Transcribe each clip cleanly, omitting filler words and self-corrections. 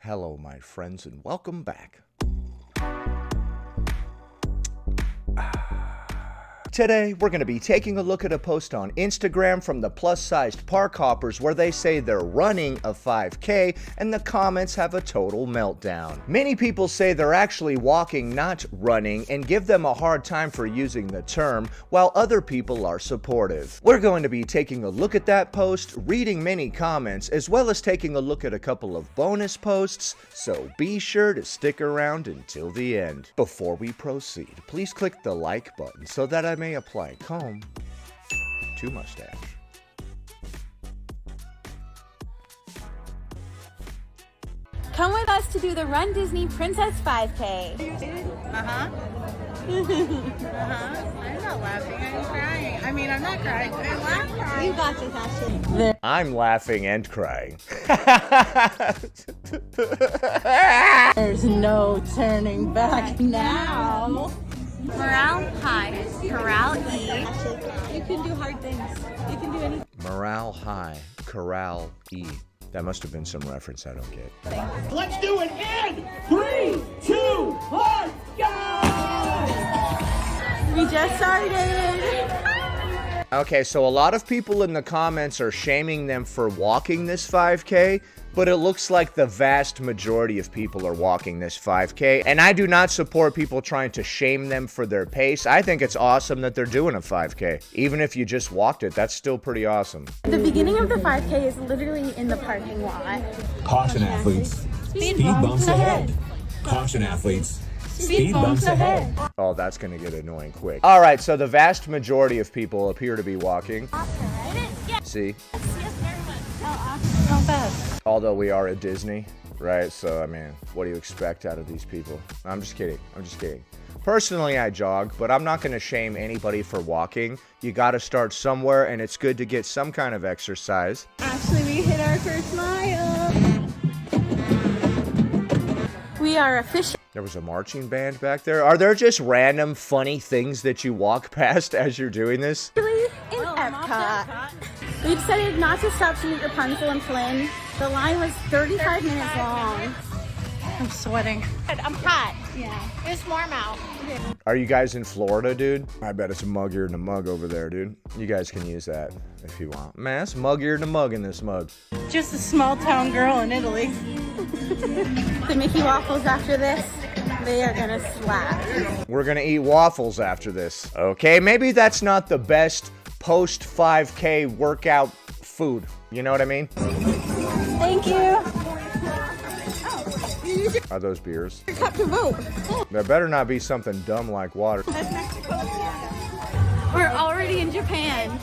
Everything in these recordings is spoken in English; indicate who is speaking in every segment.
Speaker 1: Hello, my friends, and welcome back. Today, we're going to be taking a look at a post on Instagram from the plus-sized park hoppers where they say they're running a 5K and the comments have a total meltdown. Many people say they're actually walking, not running, and give them a hard time for using the term, while other people are supportive. We're going to be taking a look at that post, reading many comments, as well as taking a look at a couple of bonus posts, so be sure to stick around until the end. Before we proceed, please click the like button so that I may apply comb to mustache.
Speaker 2: Come with us to do the Run Disney Princess 5K.
Speaker 3: I'm not laughing, I'm crying. I mean, I'm not crying, but I'm laughing.
Speaker 2: You got this, Ashley.
Speaker 1: I'm laughing and crying.
Speaker 3: There's no turning back now.
Speaker 2: Morale high, corral E. Ashley, you can do hard things. You can do anything.
Speaker 1: Morale high, corral E. That must have been some reference I don't get.
Speaker 4: Let's do it in 3, 2, 1, go!
Speaker 2: We just started.
Speaker 1: Okay, so a lot of people in the comments are shaming them for walking this 5K, but it looks like the vast majority of people are walking this 5K, and I do not support people trying to shame them for their pace. I think it's awesome that they're doing a 5K. Even if you just walked it, that's still pretty awesome.
Speaker 2: The beginning of the 5K is literally in the parking lot.
Speaker 5: Caution athletes, speed bumps ahead. Caution athletes, speed bumps ahead.
Speaker 1: Oh, that's gonna get annoying quick. All right, so the vast majority of people appear to be walking. See?
Speaker 3: Not bad.
Speaker 1: Although we are at Disney, right? So, I mean, what do you expect out of these people? I'm just kidding. I'm just kidding. Personally, I jog, but I'm not going to shame anybody for walking. You got to start somewhere, and it's good to get some kind of exercise.
Speaker 2: Ashley, we hit our first mile. We are officially
Speaker 1: There was a marching band back there. Are there just random funny things that you walk past as you're doing this?
Speaker 2: in Epcot. We decided not to stop to meet Rapunzel and Flynn. The line was 35 minutes long.
Speaker 3: I'm sweating.
Speaker 2: I'm hot. Yeah. It's warm out.
Speaker 1: Are you guys in Florida, dude? I bet it's muggier than a mug over there, dude. You guys can use that if you want. Man, it's muggier than a mug in this mug.
Speaker 3: Just a small town girl in Italy.
Speaker 2: The Mickey waffles after this, they are gonna slap.
Speaker 1: We're gonna eat waffles after this. Okay, maybe that's not the best post 5K workout food. You know what I mean?
Speaker 2: Thank you.
Speaker 1: Are those beers?
Speaker 2: Cup to vote.
Speaker 1: There better not be something dumb like water.
Speaker 2: We're already in Japan.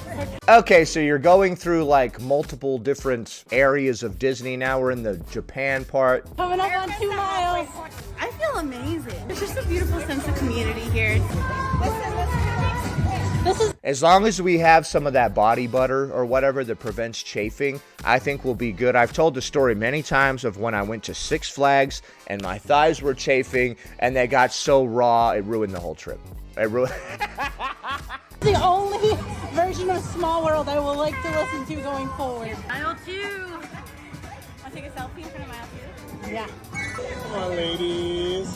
Speaker 1: Okay, so you're going through like multiple different areas of Disney. Now we're in the Japan part.
Speaker 3: Coming up on 2 miles.
Speaker 2: I feel amazing. It's just a beautiful sense of community here.
Speaker 1: As long as we have some of that body butter or whatever that prevents chafing, I think we'll be good. I've told the story many times of when I went to Six Flags and my thighs were chafing and they got so raw, it ruined the whole trip. It ruined...
Speaker 3: The only version of Small World I will like to listen to going forward.
Speaker 2: Mile 2. Want to take a selfie in front of mile 2?
Speaker 3: Yeah.
Speaker 4: Come on, ladies.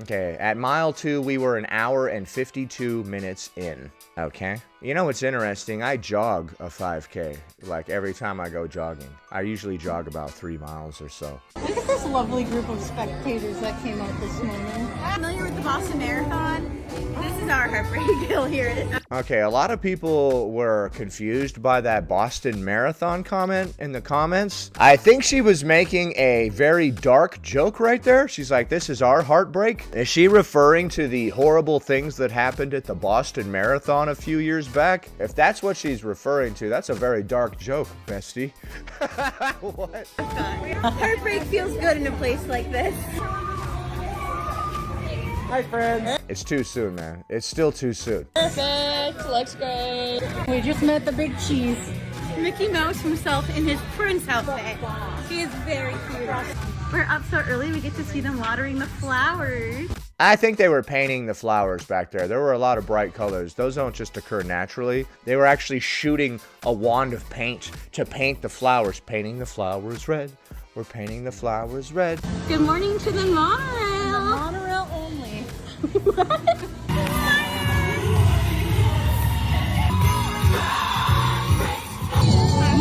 Speaker 1: Okay, at mile 2, we were an hour and 52 minutes in. Okay. You know what's interesting? I jog a 5K, like every time I go jogging. I usually jog about 3 miles or so.
Speaker 3: Look at this lovely group of spectators that came out this morning.
Speaker 2: Familiar with the Boston Marathon? This is our heartbreak hill here.
Speaker 1: Okay, a lot of people were confused by that Boston Marathon comment in the comments. I think she was making a very dark joke right there. She's like, this is our heartbreak. Is she referring to the horrible things that happened at the Boston Marathon a few years back? If that's what she's referring to, that's a very dark joke, bestie. What?
Speaker 2: Heartbreak feels good in a place like this.
Speaker 3: Hi, friends.
Speaker 1: It's too soon, man. It's still too soon.
Speaker 2: Perfect. Looks great.
Speaker 3: We just met the big cheese.
Speaker 2: Mickey Mouse himself in his prince outfit. He is very cute. We're up so early we get to see them watering the flowers.
Speaker 1: I think they were painting the flowers back there. There were a lot of bright colors. Those don't just occur naturally. They were actually shooting a wand of paint to paint the flowers. Painting the flowers red, We're painting the flowers red.
Speaker 2: Good morning to the monorail.
Speaker 3: Monorail only.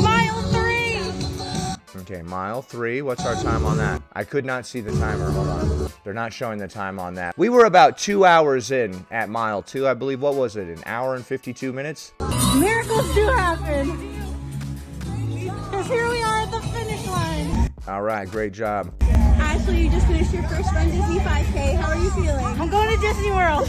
Speaker 3: Mile 3.
Speaker 1: Okay, mile 3. What's our time on that? I could not see the timer. Hold on. They're not showing the time on that. We were about 2 hours in at mile 2, I believe. What was it? An hour and 52 minutes?
Speaker 3: Miracles do happen. Because here we are at the finish line.
Speaker 1: All right, great job.
Speaker 2: Ashley, you just finished your first Run Disney 5K. How are you feeling?
Speaker 3: I'm going to Disney World.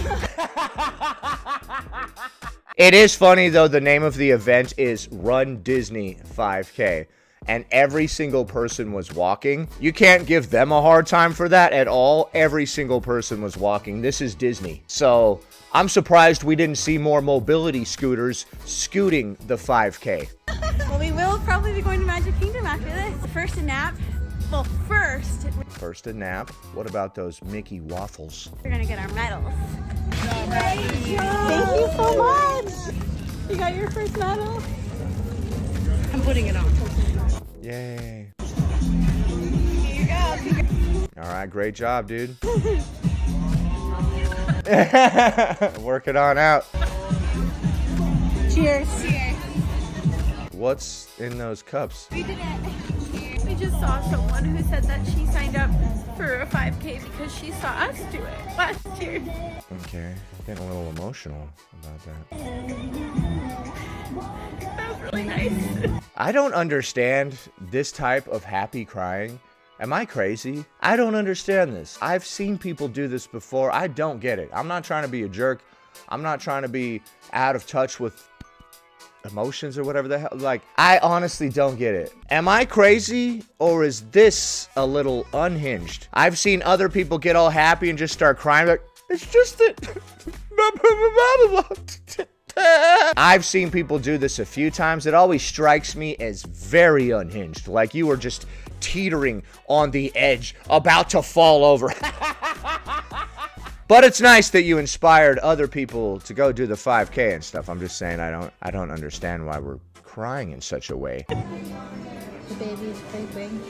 Speaker 1: It is funny, though, the name of the event is Run Disney 5K. And every single person was walking. You can't give them a hard time for that at all. Every single person was walking. This is Disney. So I'm surprised we didn't see more mobility scooters scooting the 5K.
Speaker 2: Well, we will probably be going to Magic Kingdom after this. First a nap. Well,
Speaker 1: First a nap. What about those Mickey waffles?
Speaker 2: we're gonna get our medals.
Speaker 3: Thank you so much.
Speaker 2: You got your first medal?
Speaker 3: I'm putting it on.
Speaker 1: Yay.
Speaker 2: Here you go.
Speaker 1: All right, great job, dude. Work it on out.
Speaker 3: Cheers.
Speaker 2: Cheers.
Speaker 1: What's in those cups?
Speaker 2: We did it. We just saw someone who said that she signed up for a 5K because she saw us do it last year.
Speaker 1: Okay, getting a little emotional about that.
Speaker 2: That was really nice.
Speaker 1: I don't understand this type of happy crying. Am I crazy? I don't understand this. I've seen people do this before. I don't get it. I'm not trying to be a jerk. I'm not trying to be out of touch with emotions or whatever the hell. Like, I honestly don't get it. Am I crazy, or is this a little unhinged? I've seen other people get all happy and just start crying like, it's just that... I've seen people do this a few times. It always strikes me as very unhinged. Like you were just teetering on the edge, about to fall over. But it's nice that you inspired other people to go do the 5K and stuff. I'm just saying I don't understand why we're crying in such a way.
Speaker 3: The baby's sleeping.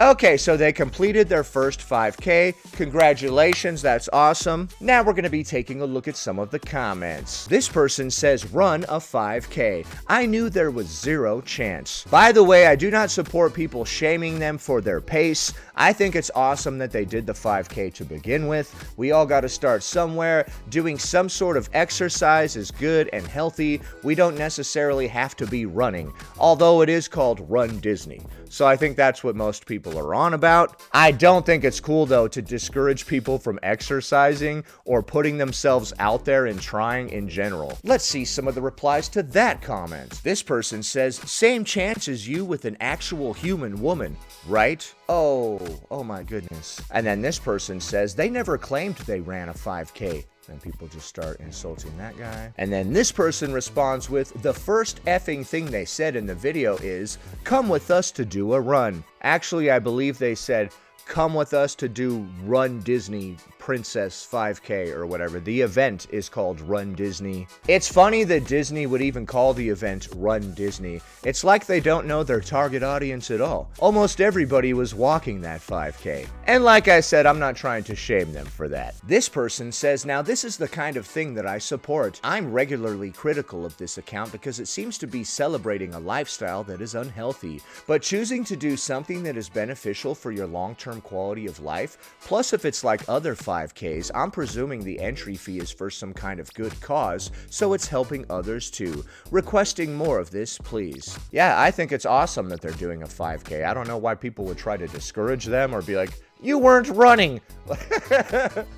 Speaker 1: Okay, so they completed their first 5K. Congratulations, that's awesome. Now we're going to be taking a look at some of the comments. This person says, run a 5K. I knew there was zero chance. By the way, I do not support people shaming them for their pace. I think it's awesome that they did the 5K to begin with. We all got to start somewhere. Doing some sort of exercise is good and healthy. We don't necessarily have to be running, although it is called Run Disney. So I think that's what most people are on about. I don't think it's cool, though, to discourage people from exercising or putting themselves out there and trying in general. Let's see some of the replies to that comment. This person says, same chance as you with an actual human woman, right? Oh my goodness. And then this person says, they never claimed they ran a 5K. And people just start insulting that guy. And then this person responds with, the first effing thing they said in the video is, come with us to do a run. Actually, I believe they said, come with us to do Run Disney Princess 5K or whatever. The event is called Run Disney. It's funny that Disney would even call the event Run Disney. It's like they don't know their target audience at all. Almost everybody was walking that 5K. And like I said, I'm not trying to shame them for that. This person says, now this is the kind of thing that I support. I'm regularly critical of this account because it seems to be celebrating a lifestyle that is unhealthy, but choosing to do something that is beneficial for your long-term quality of life. Plus, if it's like other 5Ks, I'm presuming the entry fee is for some kind of good cause, so it's helping others too. Requesting more of this, please. Yeah, I think it's awesome that they're doing a 5K. I don't know why people would try to discourage them or be like, you weren't running.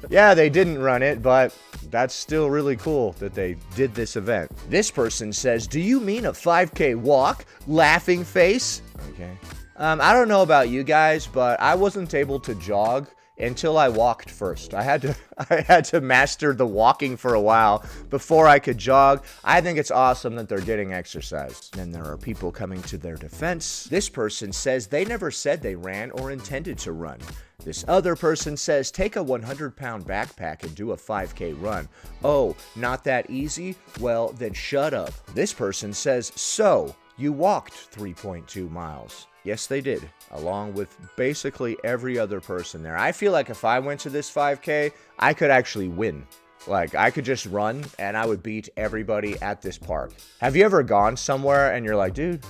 Speaker 1: Yeah, they didn't run it, but that's still really cool that they did this event. This person says, do you mean a 5K walk? Laughing face? Okay. I don't know about you guys, but I wasn't able to jog until I walked first. I had to master the walking for a while before I could jog. I think it's awesome that they're getting exercise. Then there are people coming to their defense. This person says they never said they ran or intended to run. This other person says, take a 100-pound backpack and do a 5K run. Oh, not that easy? Well, then shut up. This person says, so, you walked 3.2 miles. Yes, they did, along with basically every other person there. I feel like if I went to this 5K, I could actually win. Like, I could just run and I would beat everybody at this park. Have you ever gone somewhere and you're like, dude,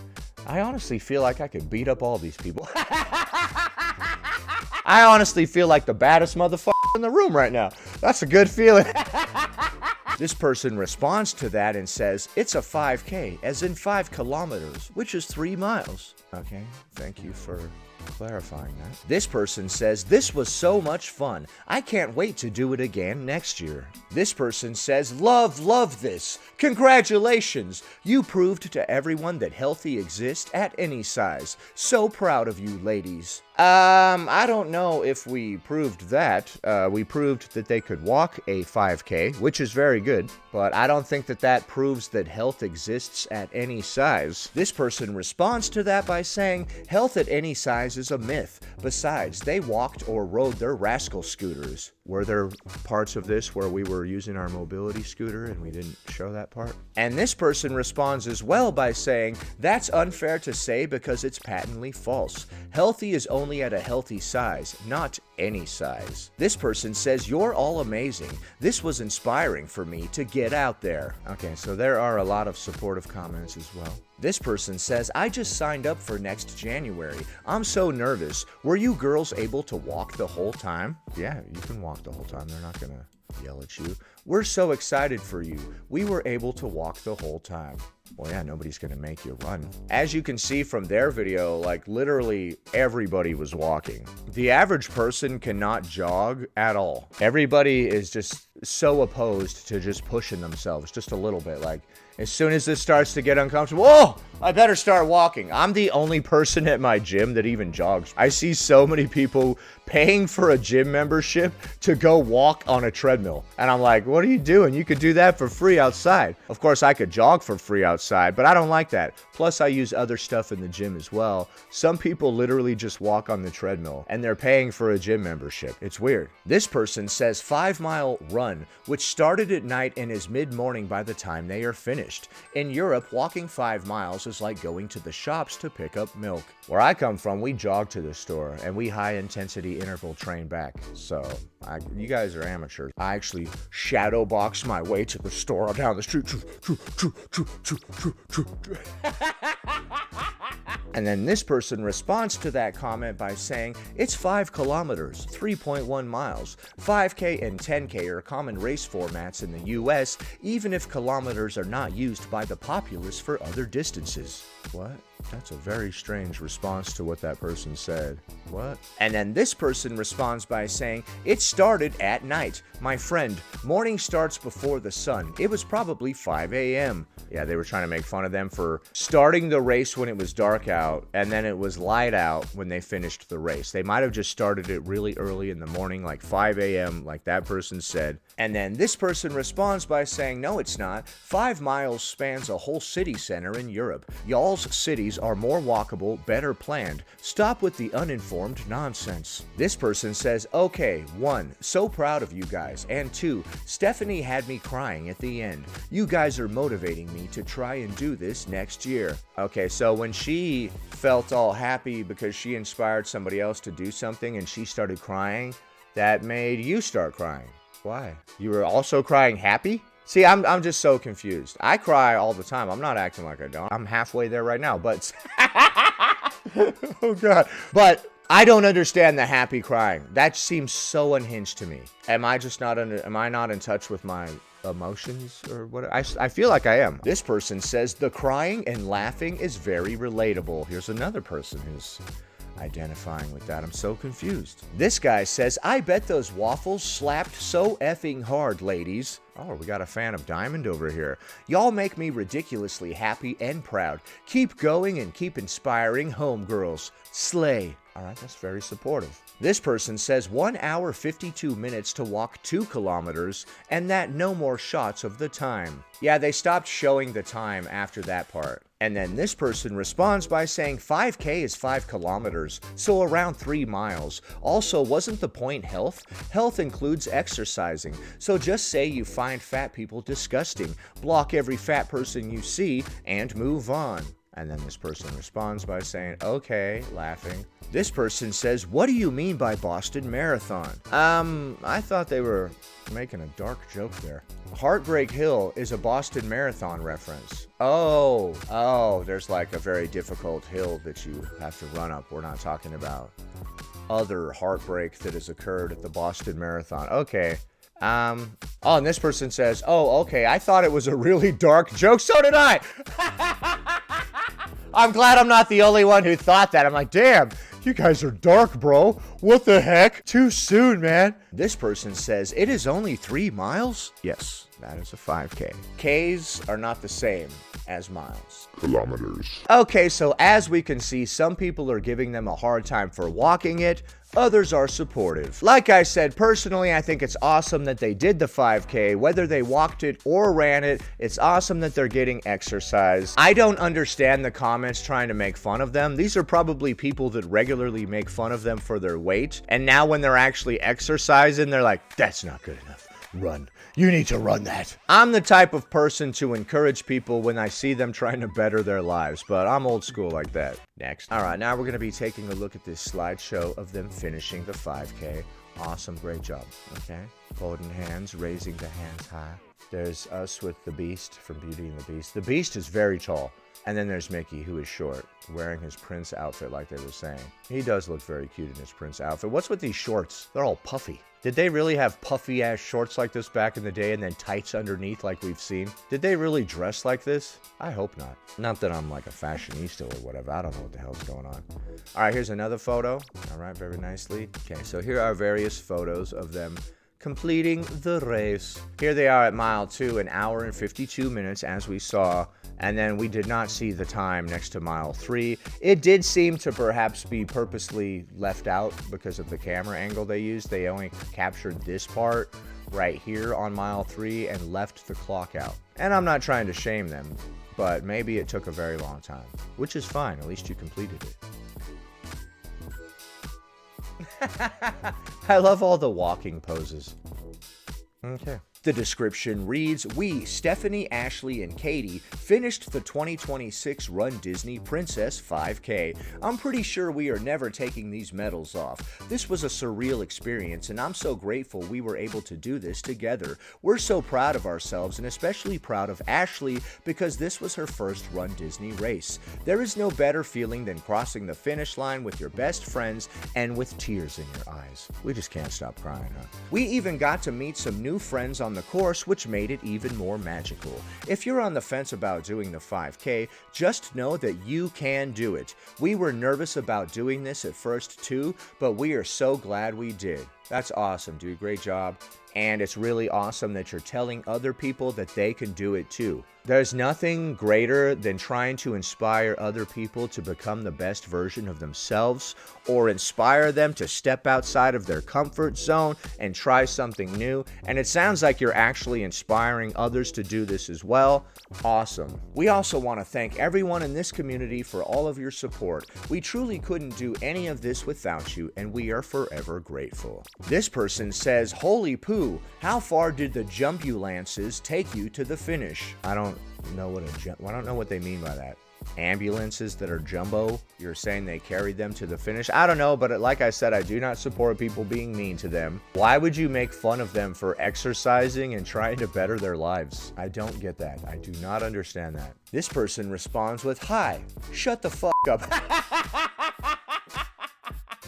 Speaker 1: I honestly feel like I could beat up all these people. I honestly feel like the baddest motherfucker in the room right now. That's a good feeling. This person responds to that and says, it's a 5K, as in 5 kilometers, which is 3 miles. Okay, thank you for clarifying that. This person says, this was so much fun. I can't wait to do it again next year. This person says, love this. Congratulations. You proved to everyone that healthy exists at any size. So proud of you, ladies. I don't know if we proved that. We proved that they could walk a 5K, which is very good, but I don't think that that proves that health exists at any size. This person responds to that by saying, health at any size is a myth. Besides, they walked or rode their rascal scooters. Were there parts of this where we were using our mobility scooter and we didn't show that part? And this person responds as well by saying, that's unfair to say because it's patently false. Healthy is only at a healthy size, not any size. This person says, you're all amazing. This was inspiring for me to get out there. Okay, so there are a lot of supportive comments as well. This person says, I just signed up for next January. I'm so nervous. Were you girls able to walk the whole time? Yeah, you can walk the whole time. They're not gonna yell at you. We're so excited for you. We were able to walk the whole time. Well, yeah, nobody's gonna make you run. As you can see from their video, like literally everybody was walking. The average person cannot jog at all. Everybody is just so opposed to just pushing themselves just a little bit. Like, as soon as this starts to get uncomfortable, oh, I better start walking. I'm the only person at my gym that even jogs. I see so many people paying for a gym membership to go walk on a treadmill. And I'm like, what are you doing? You could do that for free outside. Of course, I could jog for free outside, but I don't like that. Plus, I use other stuff in the gym as well. Some people literally just walk on the treadmill and they're paying for a gym membership. It's weird. This person says 5-mile run, which started at night and is mid-morning by the time they are finished. In Europe, walking 5 miles is like going to the shops to pick up milk. Where I come from, we jog to the store and we high-intensity interval train back. So, you guys are amateurs. I actually shadow box my way to the store down the street. And then this person responds to that comment by saying, it's 5 kilometers, 3.1 miles. 5K and 10K are common race formats in the US, even if kilometers are not used by the populace for other distances. What? That's a very strange response to what that person said. What? And then this person responds by saying, it started at night. My friend, morning starts before the sun. It was probably 5 a.m. Yeah, they were trying to make fun of them for starting the race when it was dark out, and then it was light out when they finished the race. They might have just started it really early in the morning, like 5 a.m., like that person said. And then this person responds by saying, no, it's not. 5 miles spans a whole city center in Europe. Y'all's cities are more walkable, better planned. Stop with the uninformed nonsense. This person says, okay, 1, so proud of you guys, and 2, Stephanie had me crying at the end. You guys are motivating me to try and do this next year. Okay, so when she felt all happy because she inspired somebody else to do something and she started crying, that made you start crying. Why? You were also crying happy? See, I'm just so confused. I cry all the time. I'm not acting like I don't. I'm halfway there right now, but oh god. But I don't understand the happy crying. That seems so unhinged to me. Am I not in touch with my emotions or what? I feel like I am. This person says the crying and laughing is very relatable. Here's another person who's identifying with that. I'm so confused. This guy says, I bet those waffles slapped so effing hard, ladies. Oh, we got a fan of Diamond over here. Y'all make me ridiculously happy and proud. Keep going and keep inspiring homegirls. Slay. All right, that's very supportive. This person says 1 hour 52 minutes to walk 2 kilometers and that no more shots of the time. Yeah, they stopped showing the time after that part. And then this person responds by saying 5K is 5 kilometers, so around 3 miles. Also, wasn't the point health? Health includes exercising, so just say you find fat people disgusting, block every fat person you see, and move on. And then this person responds by saying, okay, laughing. This person says, what do you mean by Boston Marathon? I thought they were making a dark joke there. Heartbreak Hill is a Boston Marathon reference. Oh, there's like a very difficult hill that you have to run up. We're not talking about other heartbreak that has occurred at the Boston Marathon. Okay. And this person says, oh, okay, I thought it was a really dark joke. So did I. I'm glad I'm not the only one who thought that. I'm like, damn, you guys are dark, bro. What the heck? Too soon, man. This person says, it is only 3 miles? Yes, that is a 5K. Ks are not the same as miles.
Speaker 6: Kilometers.
Speaker 1: Okay, so as we can see, some people are giving them a hard time for walking it. Others are supportive. Like I said, personally, I think it's awesome that they did the 5K. Whether they walked it or ran it, it's awesome that they're getting exercise. I don't understand the comments trying to make fun of them. These are probably people that regularly make fun of them for their weight. And now when they're actually exercising, they're like, that's not good enough. Run. You need to run that. I'm the type of person to encourage people when I see them trying to better their lives, but I'm old school like that. Next. All right, now we're going to be taking a look at this slideshow of them finishing the 5K. Awesome, great job. Okay. Holding hands, raising the hands high. There's us with the Beast from Beauty and the Beast. The Beast is very tall. And then there's Mickey, who is short, wearing his Prince outfit like they were saying. He does look very cute in his Prince outfit. What's with these shorts? They're all puffy. Did they really have puffy-ass shorts like this back in the day and then tights underneath like we've seen? Did they really dress like this? I hope not. Not that I'm like a fashionista or whatever. I don't know what the hell's going on. All right, here's another photo. All right, very nicely. Okay, so here are various photos of them completing the race. Here they are at mile 2, 1 hour and 52 minutes, as we saw. And then we did not see the time next to mile 3. It did seem to perhaps be purposely left out because of the camera angle they used. They only captured this part right here on mile 3 and left the clock out. And I'm not trying to shame them, but maybe it took a very long time, which is fine. At least you completed it. I love all the walking poses. Okay. The description reads, we, Stephanie, Ashley, and Katie, finished the 2026 Run Disney Princess 5K. I'm pretty sure we are never taking these medals off. This was a surreal experience, and I'm so grateful we were able to do this together. We're so proud of ourselves, and especially proud of Ashley, because this was her first Run Disney race. There is no better feeling than crossing the finish line with your best friends and with tears in your eyes. We just can't stop crying, huh? We even got to meet some new friends on the course, which made it even more magical. If you're on the fence about doing the 5K, just know that you can do it. We were nervous about doing this at first too, but we are so glad we did. That's awesome, dude. Great job. And it's really awesome that you're telling other people that they can do it too. There's nothing greater than trying to inspire other people to become the best version of themselves, or inspire them to step outside of their comfort zone and try something new. And it sounds like you're actually inspiring others to do this as well. Awesome. We also want to thank everyone in this community for all of your support. We truly couldn't do any of this without you, and we are forever grateful. This person says, holy poo, how far did the jumbulances take you to the finish? I don't know what they mean by that. Ambulances that are jumbo? You're saying they carried them to the finish? I don't know, but like I said, I do not support people being mean to them. Why would you make fun of them for exercising and trying to better their lives? I don't get that. I do not understand that. This person responds with, hi, shut the fuck up.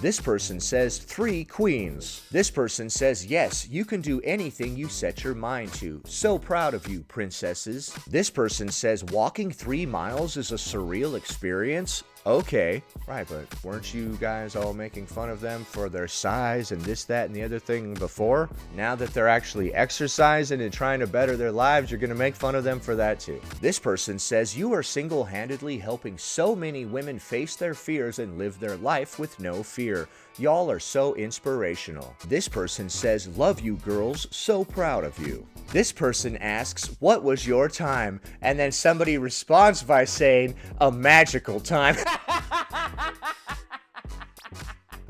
Speaker 1: This person says 3 queens. This person says, yes, you can do anything you set your mind to. So proud of you, princesses. This person says walking 3 miles is a surreal experience. Okay. Right, but weren't you guys all making fun of them for their size and this, that, and the other thing before? Now that they're actually exercising and trying to better their lives, you're going to make fun of them for that too. This person says, you are single-handedly helping so many women face their fears and live their life with no fear. Y'all are so inspirational. This person says, love you girls, so proud of you. This person asks, what was your time? And then somebody responds by saying, a magical time.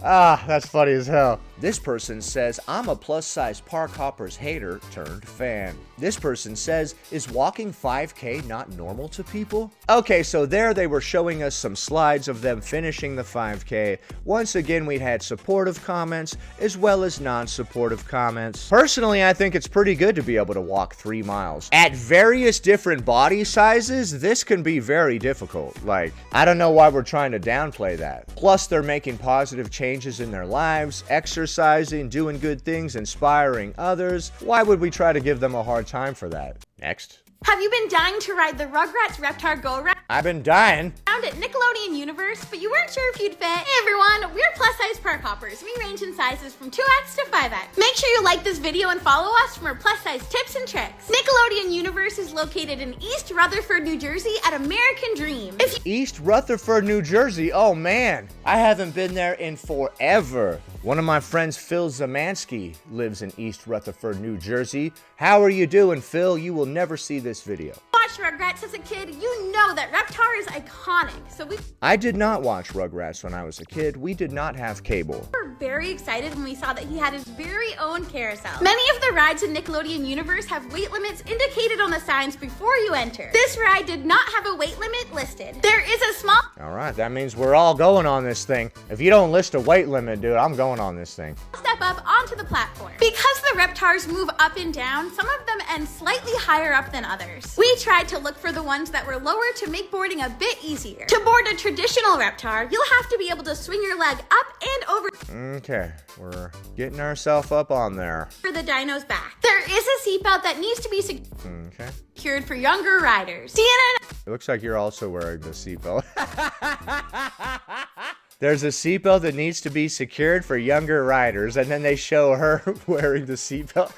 Speaker 1: Ah, that's funny as hell. This person says, I'm a plus-size park hoppers hater turned fan. This person says, is walking 5K not normal to people? Okay, so there they were showing us some slides of them finishing the 5K. Once again, we had supportive comments as well as non-supportive comments. Personally, I think it's pretty good to be able to walk 3 miles. At various different body sizes, this can be very difficult. Like, I don't know why we're trying to downplay that. Plus, they're making positive changes in their lives, exercising, doing good things, inspiring others. Why would we try to give them a hard time for that? Next.
Speaker 2: Have you been dying to ride the Rugrats Reptar Go-Round
Speaker 1: I've been dying.
Speaker 2: at Nickelodeon Universe, but you weren't sure if you'd fit? Hey everyone, we're plus-size park hoppers. We range in sizes from 2X to 5X. Make sure you like this video and follow us for more plus-size tips and tricks. Nickelodeon Universe is located in East Rutherford, New Jersey at American Dream.
Speaker 1: East Rutherford, New Jersey. Oh man, I haven't been there in forever. One of my friends, Phil Zamansky, lives in East Rutherford, New Jersey. How are you doing, Phil? You will never see this video.
Speaker 2: Watched Rugrats as a kid, you know that Reptar is iconic. So
Speaker 1: I did not watch Rugrats when I was a kid. We did not have cable.
Speaker 2: were very excited when we saw that he had his very own carousel. Many of the rides in Nickelodeon Universe have weight limits indicated on the signs before you enter. This ride did not have a weight limit listed. There is a small
Speaker 1: All right, that means we're all going on this thing. If you don't list a weight limit, dude, I'm going on this thing.
Speaker 2: step up onto the platform. Because the Reptars move up and down, some of them end slightly higher up than others. We tried to look for the ones that were lower to make boarding a bit easier. To board a traditional Reptar, you'll have to be able to swing your leg up and over
Speaker 1: Okay, we're getting ourselves up on there.
Speaker 2: the dino's back. There is a seatbelt that needs to be
Speaker 1: Okay.
Speaker 2: secured for younger riders. Deanna and
Speaker 1: It looks like you're also wearing the seatbelt. There's a seatbelt that needs to be secured for younger riders, and then they show her wearing the seatbelt.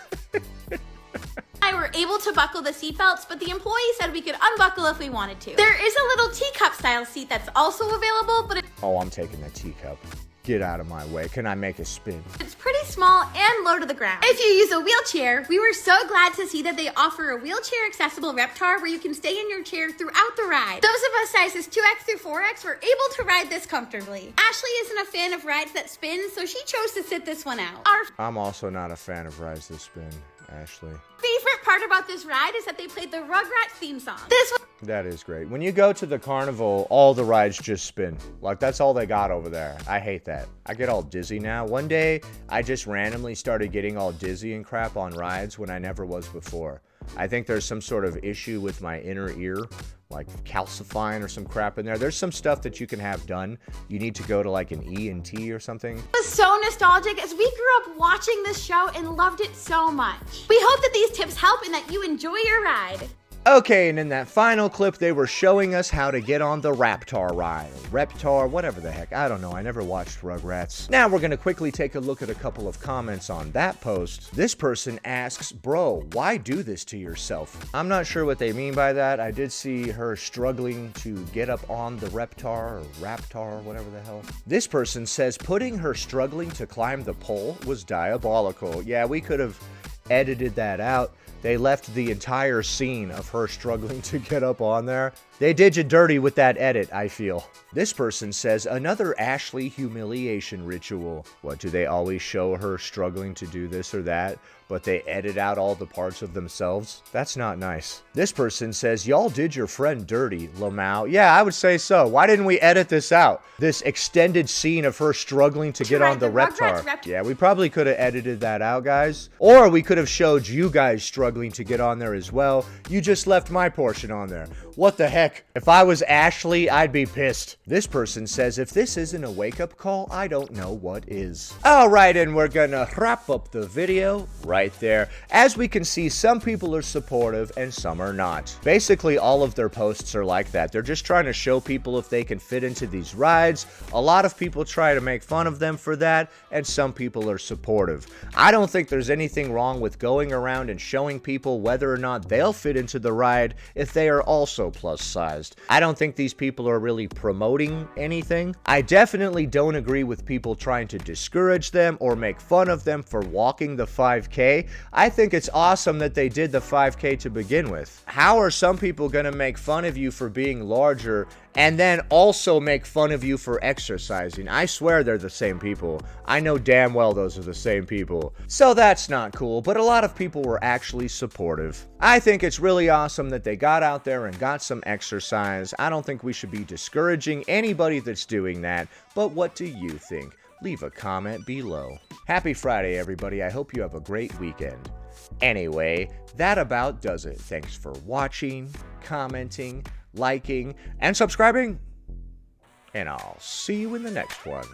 Speaker 2: I were able to buckle the seatbelts, but the employee said we could unbuckle if we wanted to. There is a little teacup style seat that's also available, but
Speaker 1: Oh, I'm taking the teacup. Get out of my way. Can I make a spin?
Speaker 2: it's pretty small and low to the ground. If you use a wheelchair, we were so glad to see that they offer a wheelchair accessible Reptar where you can stay in your chair throughout the ride. Those of us sizes 2X through 4X were able to ride this comfortably. Ashley isn't a fan of rides that spin, so she chose to sit this one out. Our
Speaker 1: I'm also not a fan of rides that spin, Ashley.
Speaker 2: favorite part about this ride is that they played the Rugrats theme song. This was
Speaker 1: That is great. When you go to the carnival, all the rides just spin. Like, that's all they got over there. I hate that. I get all dizzy now. One day, I just randomly started getting all dizzy and crap on rides when I never was before. I think there's some sort of issue with my inner ear, like calcifying or some crap in there. There's some stuff that you can have done. You need to go to like an ENT or something.
Speaker 2: was so nostalgic as we grew up watching this show and loved it so much. We hope that these tips help and that you enjoy your ride.
Speaker 1: Okay, and in that final clip, they were showing us how to get on the Raptar ride. Reptar, whatever the heck. I don't know. I never watched Rugrats. Now we're going to quickly take a look at a couple of comments on that post. This person asks, bro, why do this to yourself? I'm not sure what they mean by that. I did see her struggling to get up on the Reptar or Raptar, whatever the hell. This person says putting her struggling to climb the pole was diabolical. Yeah, we could have edited that out. They left the entire scene of her struggling to get up on there. They did you dirty with that edit, I feel. This person says, another Ashley humiliation ritual. What, do they always show her struggling to do this or that, but they edit out all the parts of themselves? That's not nice. This person says, y'all did your friend dirty, Lamau. Yeah, I would say so. Why didn't we edit this out? This extended scene of her struggling to get on the Reptar. Yeah, we probably could have edited that out, guys. Or we could have showed you guys struggling to get on there as well. You just left my portion on there. What the heck? If I was Ashley, I'd be pissed. This person says, if this isn't a wake-up call, I don't know what is. Alright, and we're gonna wrap up the video right there. As we can see, some people are supportive and some are not. Basically, all of their posts are like that. They're just trying to show people if they can fit into these rides. A lot of people try to make fun of them for that, and some people are supportive. I don't think there's anything wrong with going around and showing people whether or not they'll fit into the ride if they are also plus sized. I don't think these people are really promoting anything. I definitely don't agree with people trying to discourage them or make fun of them for walking the 5K. I think it's awesome that they did the 5K to begin with. How are some people going to make fun of you for being larger and then also make fun of you for exercising. I swear they're the same people. I know damn well those are the same people. So that's not cool, but a lot of people were actually supportive. I think it's really awesome that they got out there and got some exercise. I don't think we should be discouraging anybody that's doing that, but what do you think? Leave a comment below. Happy Friday, everybody. I hope you have a great weekend. Anyway, that about does it. Thanks for watching, commenting, liking, and subscribing. And I'll see you in the next one.